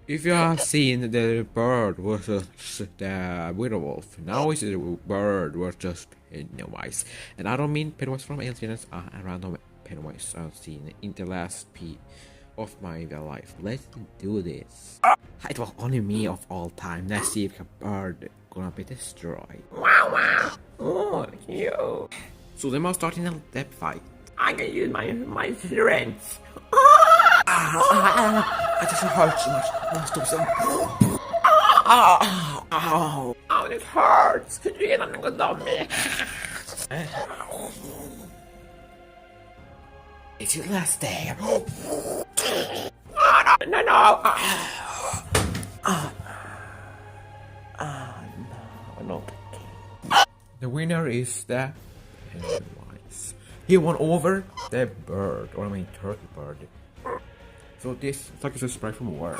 If you have seen the bird versus the werewolf, now it's the bird versus Pennywise. And I don't mean Pennywise from Aliens, a random Pennywise I've seen in the last of my life. Let's do this. It was only me of all time. Let's see if the bird gonna be destroyed. Wow, wow. Oh, you. So they must start in a depth fight. I can use my strength. It just hurts so much. Stop some. Oh, this hurts. Du är någon dummy. It's your last day. No, no. No. The winner is the Pennywise. He won over the bird, or I mean turkey bird. So this is like a sprite from war.